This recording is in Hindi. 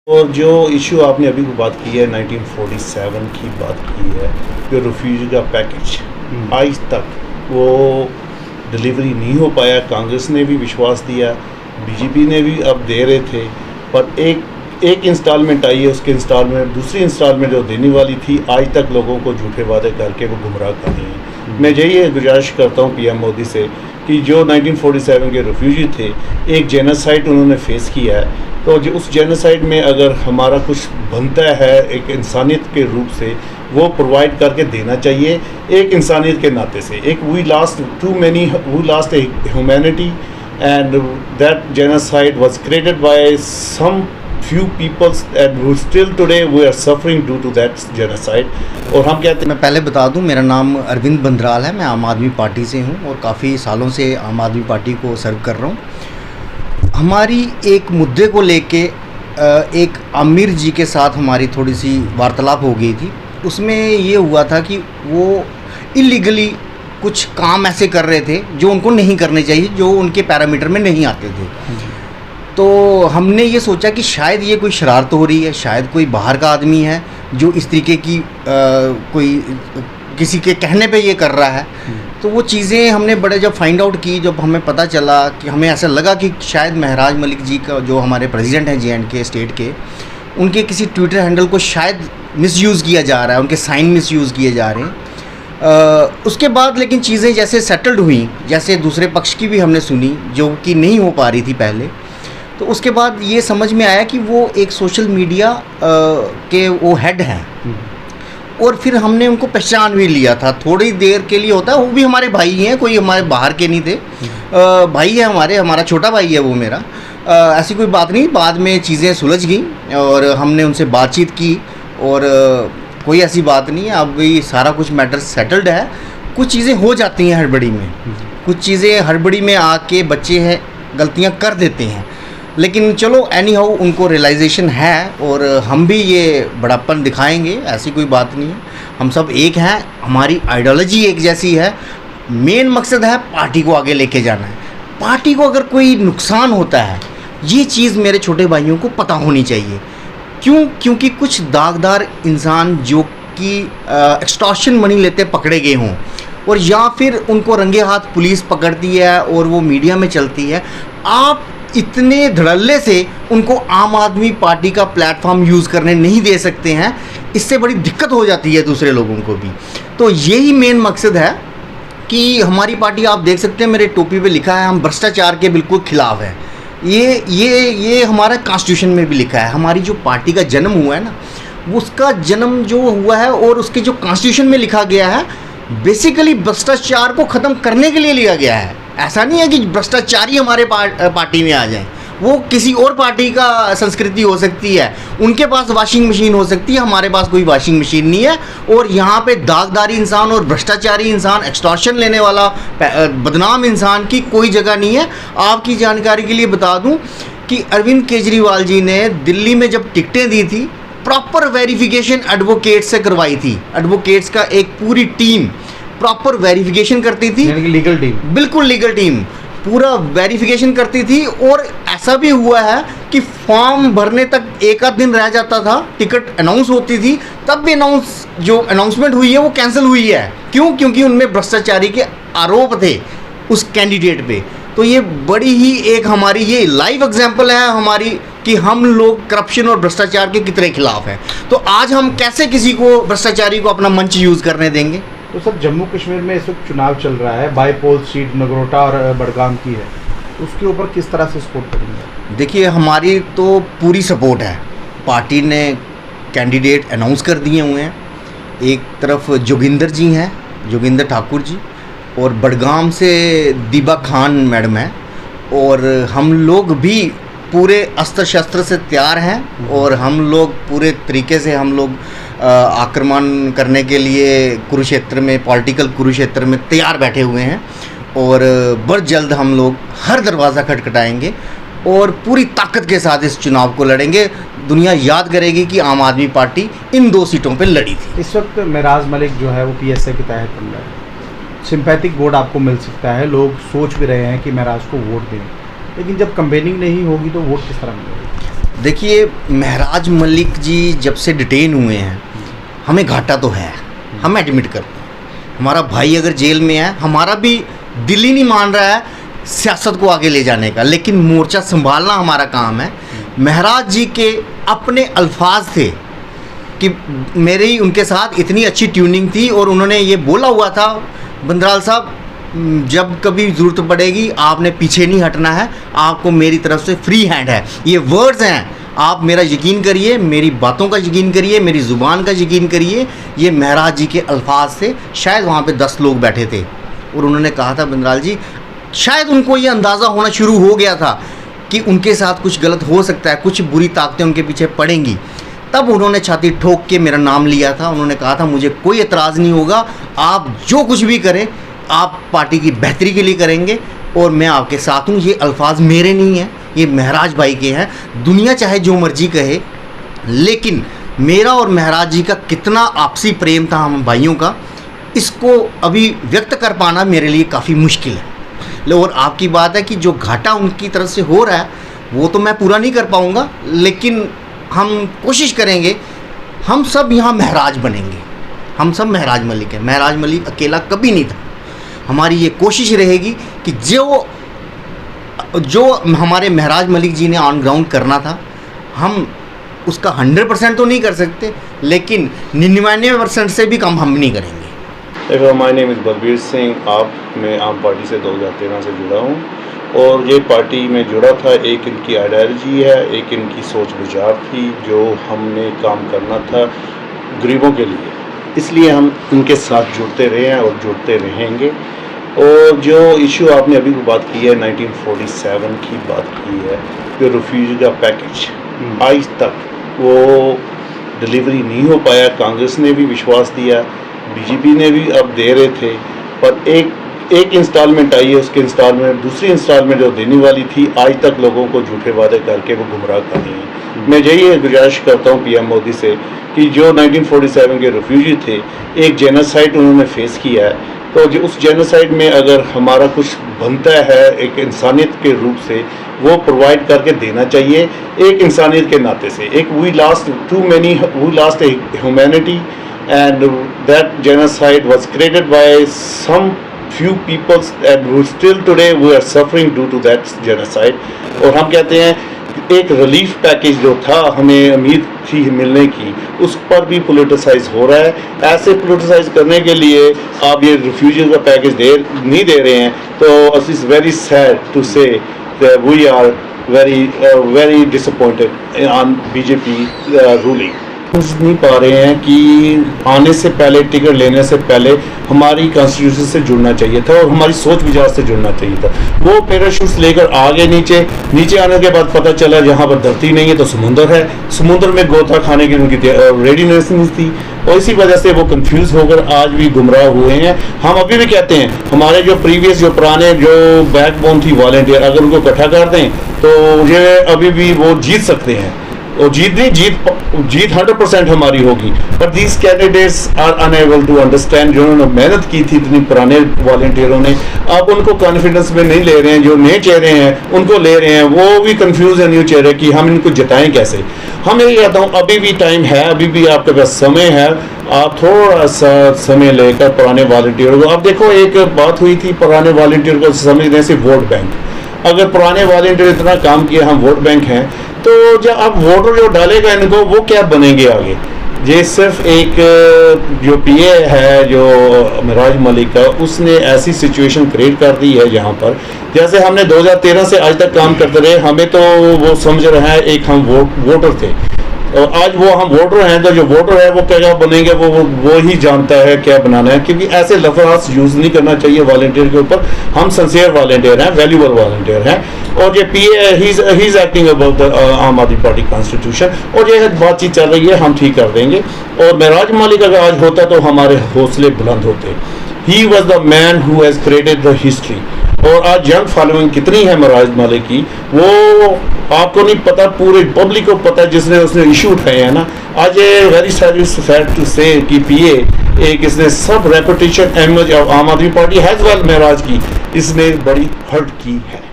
और जो इशू आपने अभी बात की है 1947 की बात की है, जो रिफ्यूजी का पैकेज आज तक वो डिलीवरी नहीं हो पाया। कांग्रेस ने भी विश्वास दिया, बीजेपी ने भी अब दे रहे थे, पर एक इंस्टॉलमेंट आई है, उसके इंस्टॉलमेंट दूसरी इंस्टॉलमेंट जो देने वाली थी आज तक लोगों को झूठे वादे करके वो गुमराह कर रही हैं। मैं यही गुजारिश करता हूँ पीएम मोदी से कि जो 1947 के रेफ्यूजी थे, एक जेनोसाइड उन्होंने फेस किया है, तो जो उस जेनोसाइड में अगर हमारा कुछ बनता है एक इंसानियत के रूप से, वो प्रोवाइड करके देना चाहिए एक इंसानियत के नाते से। एक we lost a humanity and that genocide was created by some few peoples and who still today we are suffering due to that genocide। और हम कहते हैं, मैं पहले बता दूं, मेरा नाम अरविंद बंदराल है, मैं आम आदमी पार्टी से हूं और काफ़ी सालों से आम आदमी पार्टी को सर्व कर रहा हूं। हमारी एक मुद्दे को लेके एक आमिर जी के साथ हमारी थोड़ी सी वार्तालाप हो गई थी। उसमें ये हुआ था कि वो इलीगली कुछ काम ऐसे कर रहे थे जो उनको नहीं करने चाहिए, जो उनके पैरामीटर में नहीं आते थे। तो हमने ये सोचा कि शायद ये कोई शरारत हो रही है, शायद कोई बाहर का आदमी है जो इस तरीके की कोई किसी के कहने पे ये कर रहा है। तो वो चीज़ें हमने बड़े जब फाइंड आउट की, जब हमें पता चला कि हमें ऐसा लगा कि शायद महराज मलिक जी का, जो हमारे प्रेसिडेंट हैं J&K स्टेट के, उनके किसी ट्विटर हैंडल को शायद मिसयूज़ किया जा रहा है, उनके साइन मिसयूज़ किए जा रहे हैं। उसके बाद लेकिन चीज़ें जैसे सेटल्ड हुई, जैसे दूसरे पक्ष की भी हमने सुनी जो कि नहीं हो पा रही थी पहले, तो उसके बाद ये समझ में आया कि वो एक सोशल मीडिया के वो हेड हैं। और फिर हमने उनको पहचान भी लिया था, थोड़ी देर के लिए होता है, वो भी हमारे भाई हैं, कोई हमारे बाहर के नहीं थे, भाई है हमारा छोटा भाई है वो मेरा। ऐसी कोई बात नहीं, बाद में चीज़ें सुलझ गई और हमने उनसे बातचीत की और कोई ऐसी बात नहीं है, अब भी सारा कुछ मैटर सेटल्ड है। कुछ चीज़ें हो जाती हैं हड़बड़ी में, कुछ चीज़ें हड़बड़ी में आके बच्चे हैं गलतियाँ कर देते हैं, लेकिन चलो एनी हाउ उनको रियलाइजेशन है और हम भी ये बड़ापन दिखाएंगे, ऐसी कोई बात नहीं है। हम सब एक हैं, हमारी आइडियोलॉजी एक जैसी है, मेन मकसद है पार्टी को आगे लेके जाना है। पार्टी को अगर कोई नुकसान होता है, ये चीज़ मेरे छोटे भाइयों को पता होनी चाहिए। क्योंकि कुछ दागदार इंसान जो कि एक्सटॉर्शन मनी लेते पकड़े गए हों और या फिर उनको रंगे हाथ पुलिस पकड़ती है और वो मीडिया में चलती है, आप इतने धड़ल्ले से उनको आम आदमी पार्टी का प्लेटफॉर्म यूज़ करने नहीं दे सकते हैं। इससे बड़ी दिक्कत हो जाती है दूसरे लोगों को भी। तो यही मेन मकसद है कि हमारी पार्टी, आप देख सकते हैं मेरे टोपी पे लिखा है, हम भ्रष्टाचार के बिल्कुल खिलाफ है। ये हमारा कॉन्स्टिट्यूशन में भी लिखा है। हमारी जो पार्टी का जन्म हुआ है ना, उसका जन्म जो हुआ है और उसके जो कॉन्स्टिट्यूशन में लिखा गया है, बेसिकली भ्रष्टाचार को ख़त्म करने के लिए लिया गया है। ऐसा नहीं है कि भ्रष्टाचारी हमारे पार्टी में आ जाए, वो किसी और पार्टी का संस्कृति हो सकती है, उनके पास वॉशिंग मशीन हो सकती है, हमारे पास कोई वॉशिंग मशीन नहीं है। और यहाँ पे दागदारी इंसान और भ्रष्टाचारी इंसान, एक्सटॉर्शन लेने वाला बदनाम इंसान की कोई जगह नहीं है। आपकी जानकारी के लिए बता दूँ कि अरविंद केजरीवाल जी ने दिल्ली में जब टिकटें दी थी, प्रॉपर वेरिफिकेशन एडवोकेट्स से करवाई थी। एडवोकेट्स का एक पूरी टीम प्रॉपर वेरिफिकेशन करती थी, लीगल टीम, बिल्कुल लीगल टीम पूरा वेरिफिकेशन करती थी। और ऐसा भी हुआ है कि फॉर्म भरने तक एक आध दिन रह जाता था, टिकट अनाउंस होती थी, तब भी जो अनाउंसमेंट हुई है वो कैंसिल हुई है। क्योंकि उनमें भ्रष्टाचारी के आरोप थे उस कैंडिडेट पे। तो ये बड़ी ही एक हमारी ये लाइव एग्जाम्पल है हमारी कि हम लोग करप्शन और भ्रष्टाचार के कितने खिलाफ हैं। तो आज हम कैसे किसी को, भ्रष्टाचारी को, अपना मंच यूज़ करने देंगे? तो सर, जम्मू कश्मीर में इस वक्त चुनाव चल रहा है, बाई पोल सीट नगरोटा और बडगाम की है, उसके ऊपर किस तरह से सपोर्ट करेंगे? देखिए, हमारी तो पूरी सपोर्ट है। पार्टी ने कैंडिडेट अनाउंस कर दिए हुए हैं। एक तरफ जोगिंदर जी हैं, जोगिंदर ठाकुर जी, और बडगाम से दीबा खान मैडम है। और हम लोग भी पूरे अस्त्र शस्त्र से तैयार हैं और हम लोग पूरे तरीके से हम लोग आक्रमण करने के लिए कुरुक्षेत्र में, पॉलिटिकल कुरुक्षेत्र में तैयार बैठे हुए हैं। और बहुत जल्द हम लोग हर दरवाज़ा खटखटाएंगे और पूरी ताकत के साथ इस चुनाव को लड़ेंगे। दुनिया याद करेगी कि आम आदमी पार्टी इन 2 सीटों पे लड़ी थी। इस वक्त महराज मलिक जो है वो PSA के तहत बन रहा है, सिंपैथिक वोट आपको मिल सकता है, लोग सोच भी रहे हैं कि महराज को वोट दें, लेकिन जब कंपेनिंग नहीं होगी तो वोट किस तरह मिलेगा? देखिए, महराज मलिक जी जब से डिटेन हुए हैं, हमें घाटा तो है, हम एडमिट करते हैं। हमारा भाई अगर जेल में है, हमारा भी दिल ही नहीं मान रहा है सियासत को आगे ले जाने का, लेकिन मोर्चा संभालना हमारा काम है। महराज जी के अपने अल्फाज थे कि मेरी उनके साथ इतनी अच्छी ट्यूनिंग थी, और उन्होंने ये बोला हुआ था, बंदराल साहब जब कभी ज़रूरत पड़ेगी आपने पीछे नहीं हटना है, आपको मेरी तरफ से फ्री हैंड है। ये वर्ड्स हैं, आप मेरा यकीन करिए, मेरी बातों का यकीन करिए, मेरी ज़ुबान का यकीन करिए, ये महराज जी के अल्फाज थे। शायद वहाँ पे 10 लोग बैठे थे और उन्होंने कहा था, बंदराल जी, शायद उनको ये अंदाज़ा होना शुरू हो गया था कि उनके साथ कुछ गलत हो सकता है, कुछ बुरी ताकतें उनके पीछे पड़ेंगी। तब उन्होंने छाती ठोक के मेरा नाम लिया था। उन्होंने कहा था, मुझे कोई एतराज़ नहीं होगा, आप जो कुछ भी करें आप पार्टी की बेहतरी के लिए करेंगे और मैं आपके साथ हूँ। ये अल्फाज मेरे नहीं हैं, ये महराज भाई के हैं। दुनिया चाहे जो मर्जी कहे, लेकिन मेरा और महराज जी का कितना आपसी प्रेम था हम भाइयों का, इसको अभी व्यक्त कर पाना मेरे लिए काफ़ी मुश्किल है। और आपकी बात है कि जो घाटा उनकी तरफ से हो रहा है वो तो मैं पूरा नहीं कर पाऊँगा, लेकिन हम कोशिश करेंगे, हम सब यहाँ महराज बनेंगे। हम सब महराज मलिक हैं, महराज मलिक अकेला कभी नहीं था। हमारी ये कोशिश रहेगी कि जो हमारे महराज मलिक जी ने ऑन ग्राउंड करना था, हम उसका 100% तो नहीं कर सकते, लेकिन 99% से भी कम हम नहीं करेंगे। देखो, my name is Balbir Singh. मैं आम पार्टी से 2013 से जुड़ा हूँ और ये पार्टी में जुड़ा था, एक इनकी आइडियोलॉजी है, एक इनकी सोच विचार थी, जो हमने काम करना था गरीबों के लिए, इसलिए हम इनके साथ जुड़ते रहे हैं और जुड़ते रहेंगे। और जो इशू आपने अभी बात की है, 1947 की बात की है, जो रिफ्यूजी का पैकेज, आज तक वो डिलीवरी नहीं हो पाया। कांग्रेस ने भी विश्वास दिया, बीजेपी ने भी अब दे रहे थे, पर एक इंस्टॉलमेंट आई है, उसके इंस्टॉलमेंट दूसरी इंस्टॉलमेंट जो देने वाली थी, आज तक लोगों को झूठे वादे करके वो गुमराह कर रही हैं। मैं यही गुजारिश करता हूँ पीएम मोदी से कि जो 1947 के रेफ्यूजी थे, एक जेनोसाइड उन्होंने फेस किया है, तो जो उस जेनोसाइड में अगर हमारा कुछ बनता है एक इंसानियत के रूप से, वो प्रोवाइड करके देना चाहिए, एक इंसानियत के नाते से। एक we lost a humanity and that genocide was created by some few peoples and who still today we are suffering due to that genocide। और हम कहते हैं एक रिलीफ पैकेज जो था हमें उम्मीद थी मिलने की, उस पर भी पोलिटिसाइज हो रहा है। ऐसे पोलिटिसाइज करने के लिए आप ये रिफ्यूजी का पैकेज नहीं दे रहे हैं, तो it is very sad to say that we are very disappointed on BJP ruling. नहीं पा रहे हैं कि आने से पहले, टिकट लेने से पहले हमारी कॉन्स्टिट्यूशन से जुड़ना चाहिए था और हमारी सोच विचार से जुड़ना चाहिए था। वो पैराशूट्स लेकर आ गए नीचे आने के बाद पता चला जहाँ पर धरती नहीं है तो समुंदर है, समुद्र में गोता खाने की उनकी रेडीनेस नहीं थी, और इसी वजह से वो कंफ्यूज होकर आज भी गुमराह हुए हैं। हम अभी भी कहते हैं हमारे जो पुराने जो बैकबोन थी वॉलंटियर, अगर उनको इकट्ठा कर दें तो ये अभी भी वो जीत सकते हैं, और जीत 100% हमारी होगी। But these candidates are unable to understand, जो उन्होंने मेहनत की थी इतनी पुराने वॉलंटियरों ने, अब उनको कॉन्फिडेंस में नहीं ले रहे हैं। जो नए चेहरे हैं उनको ले रहे हैं, वो भी कंफ्यूज है न्यू चेहरे कि हम इनको जिताएं कैसे। हम यही कहता हूँ अभी भी टाइम है, अभी भी आपके पास समय है, आप थोड़ा सा समय लेकर पुराने वॉलंटियरों को, अब देखो एक बात हुई थी पुराने वॉलंटियर को समझने से वोट बैंक, अगर पुराने वॉलंटियर इतना काम किया हम वोट बैंक हैं, तो जब अब वोटर जो डालेगा इनको वो क्या बनेंगे आगे। ये सिर्फ एक जो पीए है जो महराज मलिक का, उसने ऐसी सिचुएशन क्रिएट कर दी है जहाँ पर जैसे हमने 2013 से आज तक काम करते रहे, हमें तो वो समझ रहे हैं एक हम वोटर थे, और आज वो हम वोटर हैं, तो जो वोटर है वो क्या बनेंगे वो ही जानता है क्या बनाना है, क्योंकि ऐसे लफ्ज़ यूज़ नहीं करना चाहिए वॉलंटियर के ऊपर। हम सिंसियर वॉलंटियर हैं, वैल्यूबल वॉलंटियर हैं, और ये PA he is acting about the Aam Aadmi party constitution, और ये बातचीत चल रही है, हम ठीक कर देंगे। और महराज मलिक अगर आज होता तो हमारे हौसले बुलंद होते। He was the man who has created the history, और आज यंग फॉलोइंग कितनी है महराज मलिक की वो आपको नहीं पता, पूरे पब्लिक को पता है जिसने उसने इशू उठाए हैं ना। आज ये वेरी सैड टू से कि पीए एक इसने सब रेपुटेशन इमेज ऑफ आम आदमी पार्टी हैज़ वेल महराज की इसने बड़ी हर्ट की है।